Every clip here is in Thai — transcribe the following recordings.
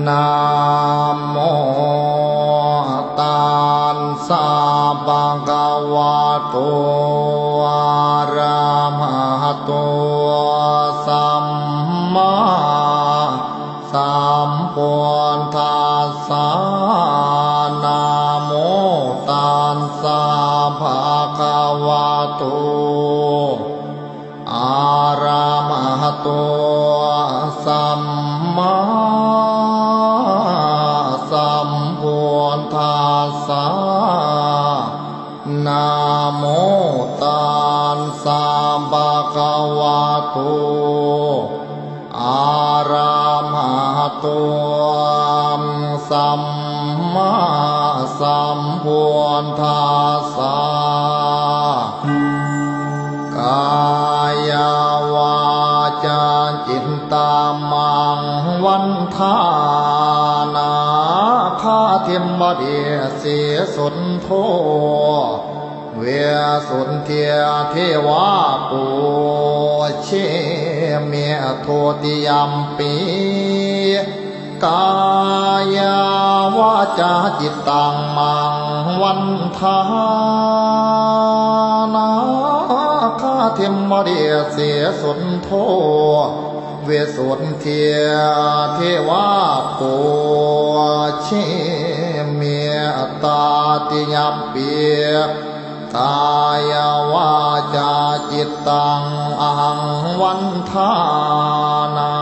นะโมตัสสะภะคะวะโตอะระหะโตสัมมาสัมพุทธัสสะนะโมตัสสะภะคะวะโตอะระหะโตสัมมาสัมพุทธัสสะนะโมตัสสะภะคะวะโตอะระหะโตสัมมาสัมพุทธัสสะกายวาจาจิตตามังวันทานาคาเทมบดีเสียสุนโทเวสุนเทียเทวาปูเชเมียโทติยัมปีกายวาจาจิตตังมังวันทานาคาเทมบดีเสียสุนโทเวสุนเทียเทวาปูเชเมียตาติยัมปีกายวาจาจิตตังอหังวันทานา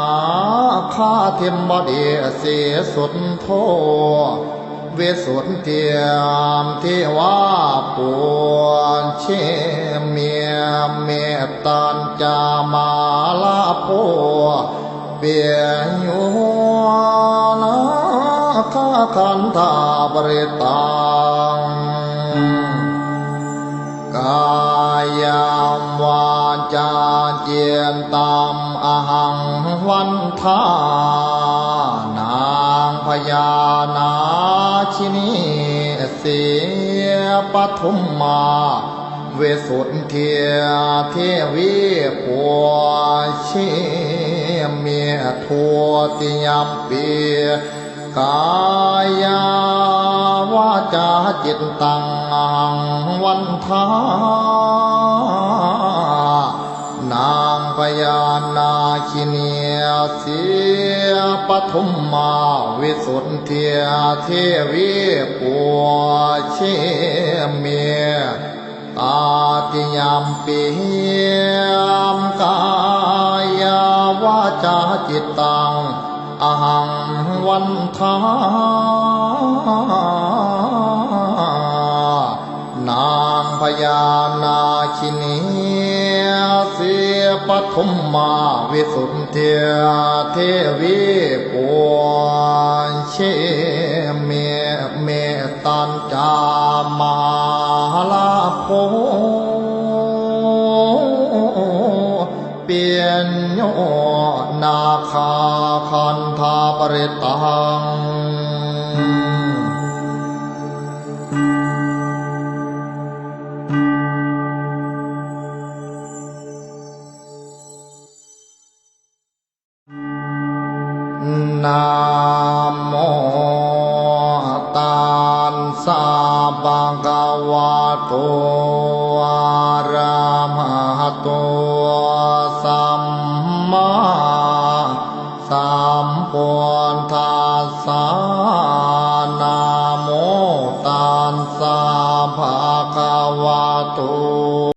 คาเทมบดีเสียสุนโทเวสุนเทียมเทวาปูเชเมียเมตตัญจามาลาโพเปียโยนาคาคันธาปริตังกายาวาจาเจียนตามอหังวันทานางพญานาชินีเสียปทุมมาเวสุนเทียเทวีปัวเชเมียทัวติยัมปีกายาวาจาจิตตังวันทานางพญานาคิเนียเสียปทุมมาวิสุทธิเทวีปัวเชเมียตาติยัมปีมกายาวาจาจิตตังอหังวันทานางพญานาคินีเสียปทุมมาวิสุทธิเทวีปัวเชเมตัญจามาลาโพเปียนโยนาคาคันธาปริตังนะโมตัสสะภะคะวะโตอะระหะโตสัมมาสัมพุทธัสสะนะโมตัสสะภะคะวะโต